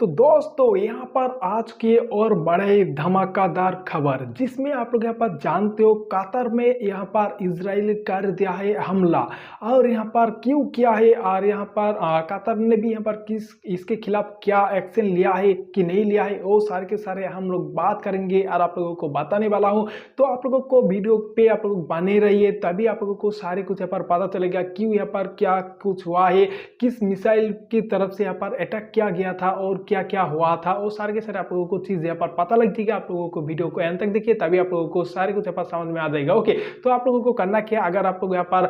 तो दोस्तों यहाँ पर आज की और बड़े धमाकेदार खबर जिसमें आप लोग यहाँ पर जानते हो कतर में यहाँ पर इजराइल कर दिया है हमला। और यहाँ पर क्यों किया है और यहाँ पर कतर ने भी यहाँ पर किस इसके खिलाफ क्या एक्शन लिया है कि नहीं लिया है वो सारे के सारे हम लोग बात करेंगे और आप लोगों को बताने वाला हूँ। तो आप लोगों को वीडियो पे आप लोग बने रहिए तभी आप लोगों को सारे कुछ यहाँ पर पता चलेगा क्यों यहाँ पर क्या कुछ हुआ है, किस मिसाइल की तरफ से यहाँ पर अटैक किया गया था और क्या क्या हुआ था। वो सारे के सारे आप लोगों को चीज यहाँ पर पता लग जाएगी। आप लोगों को वीडियो को एंड तक देखिए तभी आप लोगों को सारे कुछ यहाँ पर समझ में आ जाएगा। ओके, तो आप लोगों को करना क्या, अगर आप लोग यहाँ पर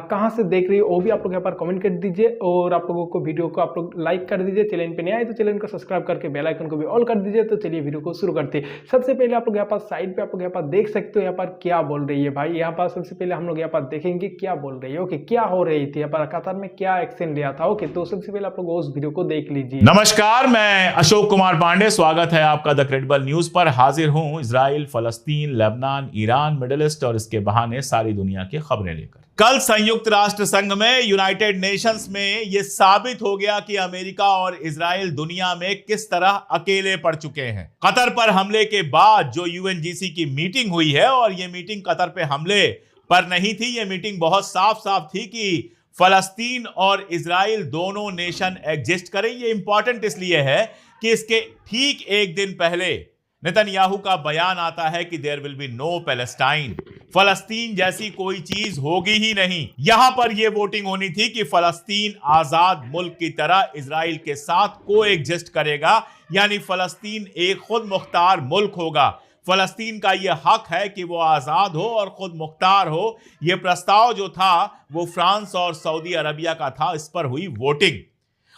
कहाँ से देख रही हो वो भी आप लोग यहाँ पर कमेंट कर दीजिए और आप लोगों को वीडियो को आप लोग लाइक कर दीजिए। चैनल पे नहीं आए तो चैनल को सब्सक्राइब करके बेल आइकन को भी ऑल कर दीजिए। तो चलिए वीडियो को शुरू करते हैं। सबसे पहले आप लोग यहाँ पर साइड पे आप लोग यहाँ पर देख सकते हो यहाँ पर क्या बोल रही है भाई। यहाँ पर सबसे पहले हम लोग यहाँ पर देखेंगे क्या बोल रही है। ओके, क्या हो रही थी यहाँ पर कतर में, क्या एक्शन लिया था। ओके, तो सबसे पहले आप लोग उस वीडियो को देख लीजिए। नमस्कार, मैं अशोक कुमार पांडे, स्वागत है आपका द क्रेडिबल न्यूज पर। हाजिर हूं इजराइल, फलस्तीन, लेबनान, ईरान, मिडिल ईस्ट और इसके बहाने सारी दुनिया की खबरें लेकर। कल संयुक्त राष्ट्र संघ में, यूनाइटेड नेशंस में यह साबित हो गया कि अमेरिका और इजराइल दुनिया में किस तरह अकेले पड़ चुके हैं। कतर पर हमले के बाद जो यूएनजीसी की मीटिंग हुई है, और यह मीटिंग कतर पे हमले पर नहीं थी, यह मीटिंग बहुत साफ साफ थी कि फलस्तीन और इजराइल दोनों नेशन एग्जिस्ट करें। यह इंपॉर्टेंट इसलिए है कि इसके ठीक एक दिन पहले नेतन्याहू का बयान आता है कि there will be no Palestine, फलस्तीन जैसी कोई चीज होगी ही नहीं। यहां पर यह वोटिंग होनी थी कि फलस्तीन आजाद मुल्क की तरह इजराइल के साथ को एग्जिस्ट करेगा, यानी फलस्तीन एक खुद मुख्तार मुल्क होगा। फलस्तीन का यह हक है कि वो आजाद हो और खुद मुख्तार हो। यह प्रस्ताव जो था वो फ्रांस और सऊदी अरबिया का था। इस पर हुई वोटिंग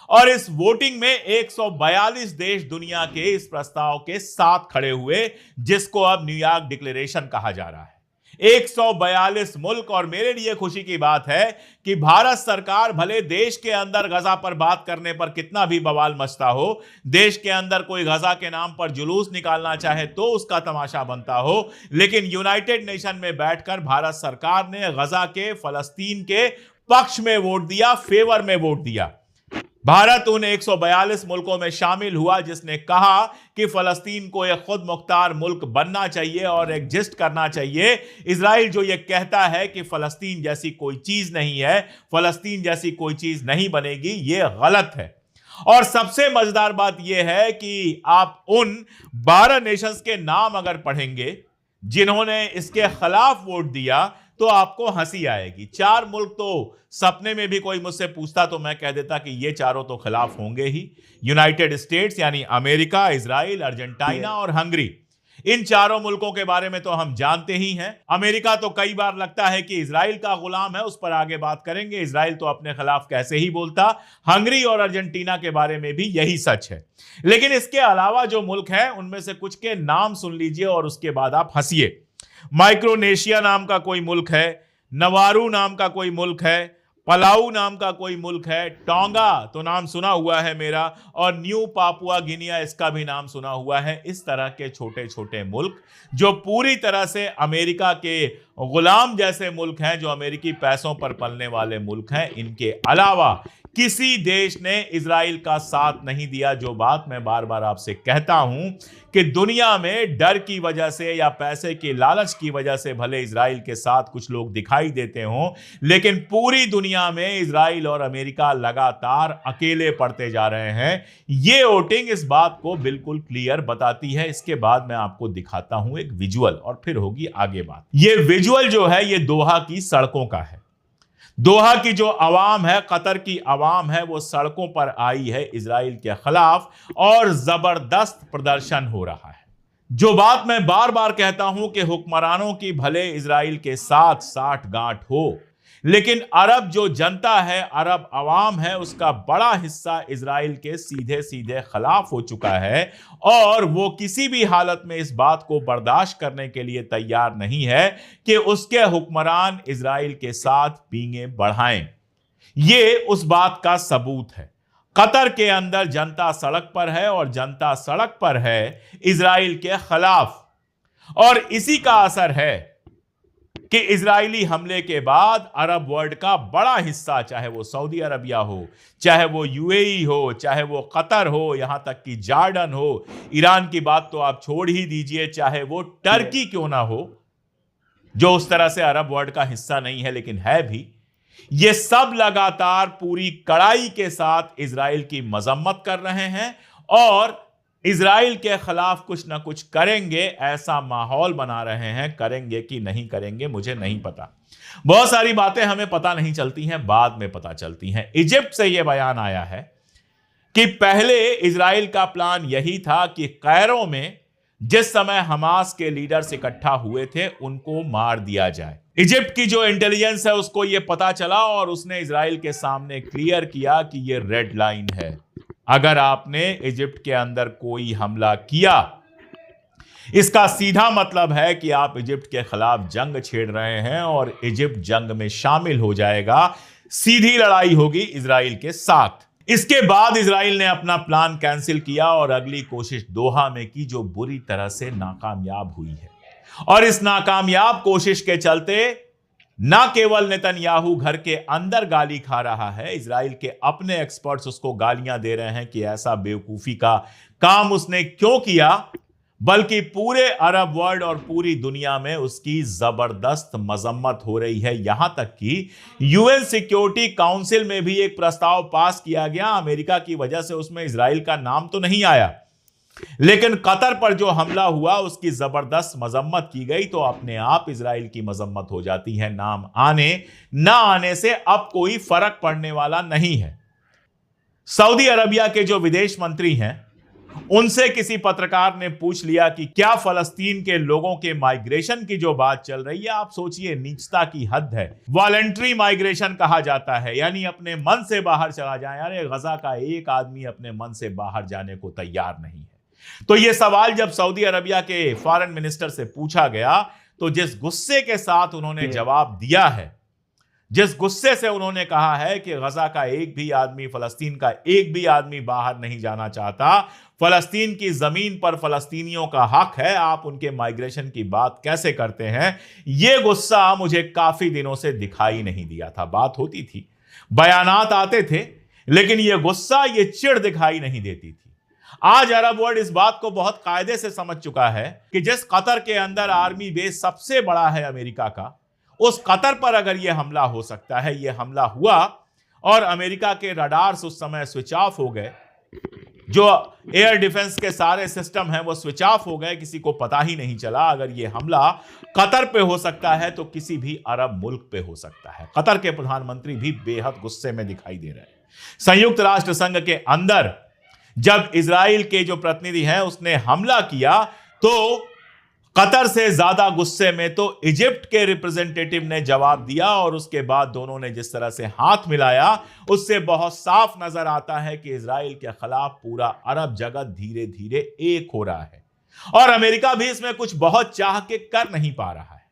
और इस वोटिंग में 142 देश दुनिया के इस प्रस्ताव के साथ खड़े हुए, जिसको अब न्यूयॉर्क डिक्लेरेशन कहा जा रहा है। 142 मुल्क। और मेरे लिए खुशी की बात है कि भारत सरकार भले देश के अंदर गजा पर बात करने पर कितना भी बवाल मचता हो, देश के अंदर कोई गजा के नाम पर जुलूस निकालना चाहे तो उसका तमाशा बनता हो, लेकिन यूनाइटेड नेशन में बैठकर भारत सरकार ने गजा के, फलस्तीन के पक्ष में वोट दिया, फेवर में वोट दिया। भारत उन 142 मुल्कों में शामिल हुआ जिसने कहा कि फलस्तीन को एक खुद मुख्तार मुल्क बनना चाहिए और एग्जिस्ट करना चाहिए। इजराइल जो ये कहता है कि फलस्तीन जैसी कोई चीज नहीं है, फलस्तीन जैसी कोई चीज नहीं बनेगी, ये गलत है। और सबसे मजेदार बात यह है कि आप उन 12 नेशंस के नाम अगर पढ़ेंगे जिन्होंने इसके खिलाफ वोट दिया तो आपको हंसी आएगी। 4 मुल्क तो सपने में भी कोई मुझसे पूछता तो मैं कह देता कि ये चारों तो खिलाफ होंगे ही। यूनाइटेड स्टेट्स यानी अमेरिका, इजराइल, अर्जेंटीना और हंगरी, इन चारों मुल्कों के बारे में तो हम जानते ही हैं। अमेरिका तो कई बार लगता है कि इजराइल का गुलाम है, उस पर आगे बात करेंगे। इजराइल तो अपने खिलाफ कैसे ही बोलता। हंगरी और अर्जेंटीना के बारे में भी यही सच है। लेकिन इसके अलावा जो मुल्क हैं उनमें से कुछ के नाम सुन लीजिए और उसके बाद आप हंसिए। माइक्रोनेशिया नाम का कोई मुल्क है, नवारू नाम का कोई मुल्क है, पलाऊ नाम का कोई मुल्क है, टोंगा तो नाम सुना हुआ है मेरा, और न्यू पापुआ गिनिया, इसका भी नाम सुना हुआ है। इस तरह के छोटे छोटे मुल्क जो पूरी तरह से अमेरिका के गुलाम जैसे मुल्क हैं, जो अमेरिकी पैसों पर पलने वाले मुल्क हैं, इनके अलावा किसी देश ने इजराइल का साथ नहीं दिया। जो बात मैं बार बार आपसे कहता हूं कि दुनिया में डर की वजह से या पैसे के लालच की वजह से भले इजराइल के साथ कुछ लोग दिखाई देते हों, लेकिन पूरी दुनिया में इजराइल और अमेरिका लगातार अकेले पड़ते जा रहे हैं। ये वोटिंग इस बात को बिल्कुल क्लियर बताती है। इसके बाद मैं आपको दिखाता हूं एक विजुअल और फिर होगी आगे बात। ये विजुअल जो है ये दोहा की सड़कों का है। दोहा की जो आवाम है, कतर की आवाम है, वो सड़कों पर आई है इजराइल के खिलाफ और जबरदस्त प्रदर्शन हो रहा है। जो बात मैं बार बार कहता हूं कि हुक्मरानों की भले इजराइल के साथ साठ गांठ हो, लेकिन अरब जो जनता है, अरब अवाम है, उसका बड़ा हिस्सा इजराइल के सीधे सीधे खिलाफ हो चुका है और वो किसी भी हालत में इस बात को बर्दाश्त करने के लिए तैयार नहीं है कि उसके हुक्मरान इजराइल के साथ पींगे बढ़ाएं। ये उस बात का सबूत है। कतर के अंदर जनता सड़क पर है और जनता सड़क पर है इजराइल के खिलाफ, और इसी का असर है कि इजरायली हमले के बाद अरब वर्ल्ड का बड़ा हिस्सा, चाहे वो सऊदी अरबिया हो, चाहे वो यूएई हो, चाहे वो कतर हो, यहां तक कि जॉर्डन हो, ईरान की बात तो आप छोड़ ही दीजिए, चाहे वो टर्की क्यों ना हो, जो उस तरह से अरब वर्ल्ड का हिस्सा नहीं है लेकिन है भी, ये सब लगातार पूरी कड़ाई के साथ इजराइल की मजम्मत कर रहे हैं और इजराइल के खिलाफ कुछ ना कुछ करेंगे, ऐसा माहौल बना रहे हैं। करेंगे कि नहीं करेंगे मुझे नहीं पता। बहुत सारी बातें हमें पता नहीं चलती हैं, बाद में पता चलती हैं। इजिप्ट से यह बयान आया है कि पहले इजराइल का प्लान यही था कि कैरो में जिस समय हमास के लीडर्स इकट्ठा हुए थे उनको मार दिया जाए। इजिप्ट की जो इंटेलिजेंस है उसको यह पता चला और उसने इजराइल के सामने क्लियर किया कि यह रेड लाइन है। अगर आपने इजिप्ट के अंदर कोई हमला किया, इसका सीधा मतलब है कि आप इजिप्ट के खिलाफ जंग छेड़ रहे हैं और इजिप्ट जंग में शामिल हो जाएगा। सीधी लड़ाई होगी इजराइल के साथ। इसके बाद इजराइल ने अपना प्लान कैंसिल किया और अगली कोशिश दोहा में की, जो बुरी तरह से नाकामयाब हुई है। और इस नाकामयाब कोशिश के चलते ना केवल नेतन्याहू घर के अंदर गाली खा रहा है, इजराइल के अपने एक्सपर्ट्स उसको गालियां दे रहे हैं कि ऐसा बेवकूफी का काम उसने क्यों किया, बल्कि पूरे अरब वर्ल्ड और पूरी दुनिया में उसकी जबरदस्त मजम्मत हो रही है। यहां तक कि यूएन सिक्योरिटी काउंसिल में भी एक प्रस्ताव पास किया गया। अमेरिका की वजह से उसमें इजराइल का नाम तो नहीं आया, लेकिन कतर पर जो हमला हुआ उसकी जबरदस्त मजम्मत की गई, तो अपने आप इजराइल की मजम्मत हो जाती है। नाम आने ना आने से अब कोई फर्क पड़ने वाला नहीं है। सऊदी अरबिया के जो विदेश मंत्री हैं, उनसे किसी पत्रकार ने पूछ लिया कि क्या फलस्तीन के लोगों के माइग्रेशन की जो बात चल रही है, आप सोचिए नीचता की हद है। वॉलंटरी माइग्रेशन कहा जाता है, यानी अपने मन से बाहर चला जाए। अरे गजा का एक आदमी अपने मन से बाहर जाने को तैयार नहीं है। तो यह सवाल जब सऊदी अरबिया के फॉरेन मिनिस्टर से पूछा गया, तो जिस गुस्से के साथ उन्होंने जवाब दिया है, जिस गुस्से से उन्होंने कहा है कि गजा का एक भी आदमी, फलस्तीन का एक भी आदमी बाहर नहीं जाना चाहता, फलस्तीन की जमीन पर फलस्तीनियों का हक है, आप उनके माइग्रेशन की बात कैसे करते हैं, यह गुस्सा मुझे काफी दिनों से दिखाई नहीं दिया था। बात होती थी, बयानात आते थे, लेकिन यह गुस्सा, यह चिढ़ दिखाई नहीं देती थी। आज अरब वर्ल्ड इस बात को बहुत कायदे से समझ चुका है कि जिस कतर के अंदर आर्मी बेस सबसे बड़ा है अमेरिका का, उस कतर पर अगर यह हमला हो सकता है, यह हमला हुआ और अमेरिका के रडार्स उस समय स्विच ऑफ हो गए, जो एयर डिफेंस के सारे सिस्टम हैं वो स्विच ऑफ हो गए, किसी को पता ही नहीं चला। अगर यह हमला कतर पे हो सकता है तो किसी भी अरब मुल्क पे हो सकता है। कतर के प्रधानमंत्री भी बेहद गुस्से में दिखाई दे रहे हैं। संयुक्त राष्ट्र संघ के अंदर जब इजराइल के जो प्रतिनिधि हैं उसने हमला किया, तो कतर से ज्यादा गुस्से में तो इजिप्ट के रिप्रेजेंटेटिव ने जवाब दिया और उसके बाद दोनों ने जिस तरह से हाथ मिलाया, उससे बहुत साफ नजर आता है कि इजराइल के खिलाफ पूरा अरब जगत धीरे धीरे एक हो रहा है। और अमेरिका भी इसमें कुछ बहुत चाह के कर नहीं पा रहा है।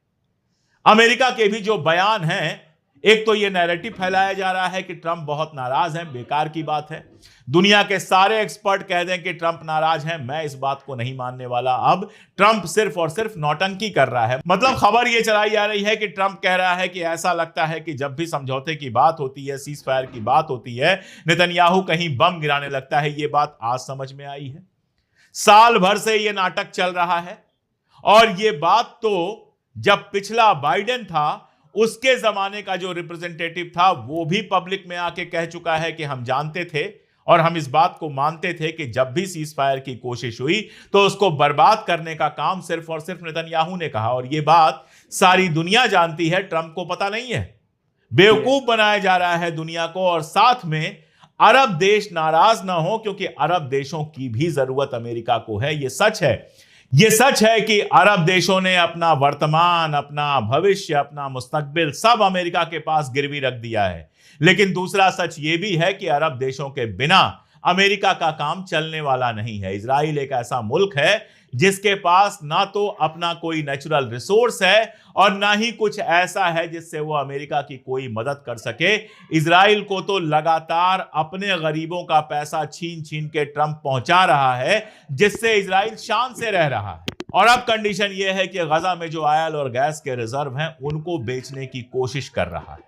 अमेरिका के भी जो बयान हैं, एक तो यह नैरेटिव फैलाया जा रहा है कि ट्रंप बहुत नाराज हैं, बेकार की बात है। दुनिया के सारे एक्सपर्ट कह दें कि ट्रंप नाराज हैं, मैं इस बात को नहीं मानने वाला। अब ट्रंप सिर्फ और सिर्फ नौटंकी कर रहा है। मतलब खबर यह चलाई जा रही है कि ट्रंप कह रहा है कि ऐसा लगता है कि जब भी समझौते की बात होती है, सीज फायर की बात होती है, नेतन्याहू कहीं बम गिराने लगता है। यह बात आज समझ में आई है। साल भर से यह नाटक चल रहा है और यह बात तो जब पिछला बाइडेन था, उसके जमाने का जो रिप्रेजेंटेटिव था वो भी पब्लिक में आके कह चुका है कि हम जानते थे और हम इस बात को मानते थे कि जब भी सीज फायर की कोशिश हुई तो उसको बर्बाद करने का काम सिर्फ और सिर्फ नेतन्याहू ने कहा। और यह बात सारी दुनिया जानती है, ट्रंप को पता नहीं है। बेवकूफ बनाया जा रहा है दुनिया को, और साथ में अरब देश नाराज ना हो, क्योंकि अरब देशों की भी जरूरत अमेरिका को है। यह सच है, यह सच है कि अरब देशों ने अपना वर्तमान, अपना भविष्य, अपना मुस्तकबिल सब अमेरिका के पास गिरवी रख दिया है। लेकिन दूसरा सच यह भी है कि अरब देशों के बिना अमेरिका का काम चलने वाला नहीं है। इजराइल एक ऐसा मुल्क है जिसके पास ना तो अपना कोई नेचुरल रिसोर्स है और ना ही कुछ ऐसा है जिससे वो अमेरिका की कोई मदद कर सके। इजराइल को तो लगातार अपने गरीबों का पैसा छीन छीन के ट्रंप पहुंचा रहा है, जिससे इजराइल शान से रह रहा है। और अब कंडीशन यह है कि गजा में जो ऑयल और गैस के रिजर्व हैं उनको बेचने की कोशिश कर रहा है।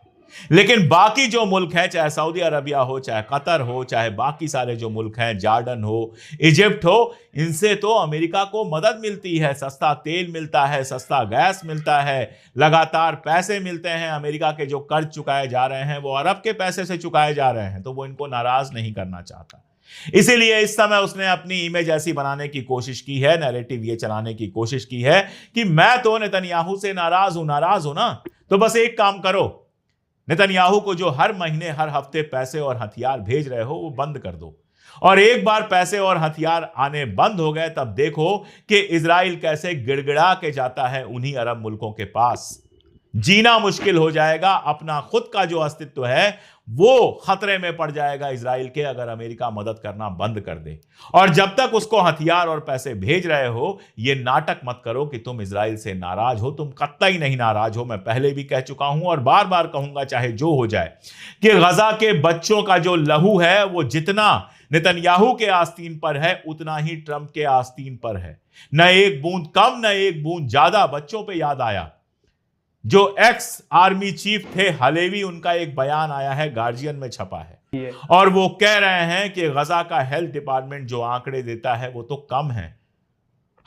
लेकिन बाकी जो मुल्क हैं, चाहे सऊदी अरबिया हो, चाहे कतर हो, चाहे बाकी सारे जो मुल्क हैं, जॉर्डन हो, इजिप्ट हो, इनसे तो अमेरिका को मदद मिलती है, सस्ता तेल मिलता है, सस्ता गैस मिलता है, लगातार पैसे मिलते हैं। अमेरिका के जो कर्ज चुकाए जा रहे हैं वो अरब के पैसे से चुकाए जा रहे हैं, तो वो इनको नाराज नहीं करना चाहता। इसीलिए इस समय उसने अपनी इमेज ऐसी बनाने की कोशिश की है, नैरेटिव ये चलाने की कोशिश की है कि मैं तो नेतन्याहू से नाराज हूं ना, तो बस एक काम करो, नेतन्याहू को जो हर महीने हर हफ्ते पैसे और हथियार भेज रहे हो वो बंद कर दो। और एक बार पैसे और हथियार आने बंद हो गए तब देखो कि इजराइल कैसे गिड़गिड़ा के जाता है उन्हीं अरब मुल्कों के पास। जीना मुश्किल हो जाएगा, अपना खुद का जो अस्तित्व है वो खतरे में पड़ जाएगा इजराइल के, अगर अमेरिका मदद करना बंद कर दे। और जब तक उसको हथियार और पैसे भेज रहे हो, ये नाटक मत करो कि तुम इजराइल से नाराज हो, तुम कतई नहीं नाराज हो। मैं पहले भी कह चुका हूं और बार बार कहूंगा, चाहे जो हो जाए, कि गजा के बच्चों का जो लहू है वो जितना नेतन्याहू के आस्तीन पर है उतना ही ट्रंप के आस्तीन पर है। न एक बूंद कम न एक बूंद ज्यादा। बच्चों पे याद आया, जो एक्स आर्मी चीफ थे हलेवी, उनका एक बयान आया है, गार्जियन में छपा है, और वो कह रहे हैं कि गजा का हेल्थ डिपार्टमेंट जो आंकड़े देता है वो तो कम है।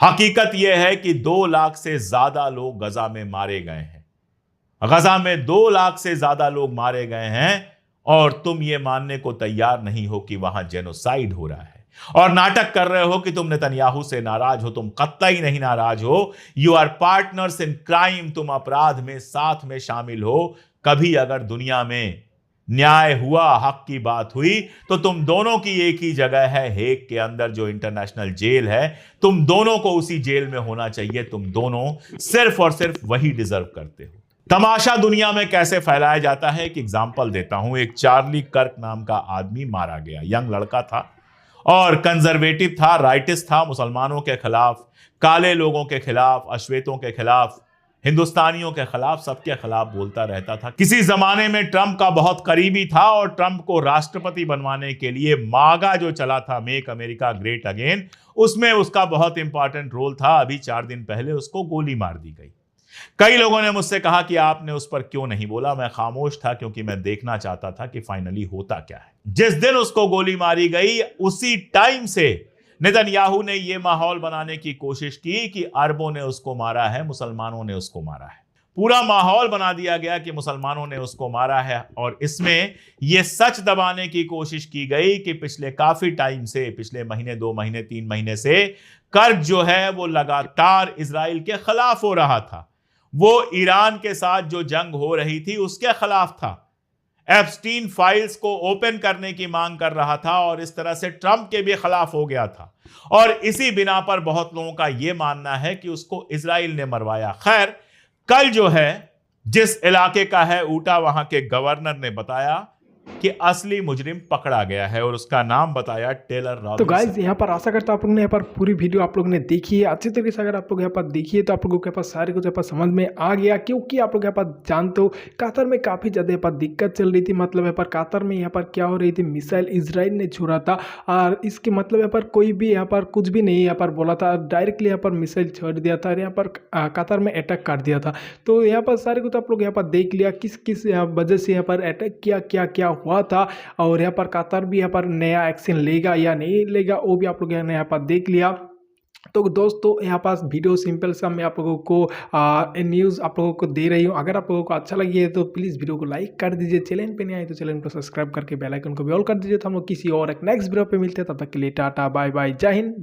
हकीकत यह है कि 2 लाख से ज्यादा लोग गजा में मारे गए हैं। गजा में 2 लाख से ज्यादा लोग मारे गए हैं और तुम ये मानने को तैयार नहीं हो कि वहां जेनोसाइड हो रहा है, और नाटक कर रहे हो कि तुम नेतन्याहू से नाराज हो। तुम कतई नहीं नाराज हो। You are partners in crime. तुम अपराध में साथ में शामिल हो। कभी अगर दुनिया में न्याय हुआ, हक की बात हुई, तो तुम दोनों की एक ही जगह है, हेग के अंदर जो इंटरनेशनल जेल है। तुम दोनों को उसी जेल में होना चाहिए। तुम दोनों सिर्फ और सिर्फ वही डिजर्व करते हो। तमाशा दुनिया में कैसे फैलाया जाता है, एक एग्जाम्पल देता हूं। एक चार्ली कर्क नाम का आदमी मारा गया। यंग लड़का था और कंजर्वेटिव था, राइटिस्ट था, मुसलमानों के खिलाफ, काले लोगों के खिलाफ, अश्वेतों के खिलाफ, हिंदुस्तानियों के खिलाफ, सबके खिलाफ बोलता रहता था। किसी जमाने में ट्रंप का बहुत करीबी था और ट्रंप को राष्ट्रपति बनवाने के लिए मागा जो चला था, मेक अमेरिका ग्रेट अगेन, उसमें उसका बहुत इंपॉर्टेंट रोल था। अभी 4 दिन पहले उसको गोली मार दी गई। कई लोगों ने मुझसे कहा कि आपने उस पर क्यों नहीं बोला। मैं खामोश था क्योंकि मैं देखना चाहता था कि फाइनली होता क्या है। जिस दिन उसको गोली मारी गई उसी टाइम से नेतन्याहू ने यह माहौल बनाने की कोशिश की कि अरबों ने उसको मारा है, मुसलमानों ने उसको मारा है। पूरा माहौल बना दिया गया कि मुसलमानों ने उसको मारा है, और इसमें यह सच दबाने की कोशिश की गई कि पिछले काफी टाइम से, पिछले महीने, 2 महीने, 3 महीने से कर्ज जो है वो लगातार इजराइल के खिलाफ हो रहा था। वो ईरान के साथ जो जंग हो रही थी उसके खिलाफ था। एप्स्टीन फाइल्स को ओपन करने की मांग कर रहा था और इस तरह से ट्रंप के भी खिलाफ हो गया था। और इसी बिना पर बहुत लोगों का यह मानना है कि उसको इजराइल ने मरवाया। खैर, कल जो है जिस इलाके का है ऊटा, वहां के गवर्नर ने बताया कि असली मुजरिम पकड़ा गया है और उसका नाम बताया टेलर रॉबिन्सन। तो गाइज यहाँ पर आशा करता हूँ आप लोगों ने यहाँ पर पूरी वीडियो आप लोगों ने देखी है अच्छी तरीके से। अगर आप लोग यहाँ पर देखिए तो आप लोगों के पास सारे कुछ यहाँ पर समझ में आ गया, क्योंकि आप लोग यहाँ पर जानते हो कतर में काफ़ी ज़्यादा यहाँ पर दिक्कत चल रही थी। मतलब यहाँ पर कतर में यहाँ पर क्या हो रही थी, मिसाइल इजराइल ने छोड़ा था और इसके मतलब यहाँ पर कोई भी यहाँ पर कुछ भी नहीं यहाँ पर बोला था, डायरेक्टली यहाँ पर मिसाइल छोड़ दिया था और यहाँ पर कतर में अटैक कर दिया था। तो यहाँ पर सारे कुछ आप लोग यहाँ पर देख लिया किस किस वजह से यहाँ पर अटैक किया, क्या क्या हुआ था, और यहाँ पर कतर भी यहाँ पर नया एक्शन लेगा या नहीं लेगा वो भी आप लोग यहाँ पर देख लिया। तो दोस्तों यहाँ पास वीडियो सिंपल सा मैं आप लोगों को न्यूज़ आप लोगों को दे रही हूँ। अगर आप लोगों को अच्छा लगी है तो प्लीज़ वीडियो को लाइक कर दीजिए। चैनल पे नहीं आए तो चैनल को सब्सक्राइब करके बेल आइकन को भी ऑल कर दीजिए। तो हम लोग किसी और एक नेक्स्ट वीडियो पे मिलते हैं, तब तक के लिए टाटा बाय बाय, जय हिंद।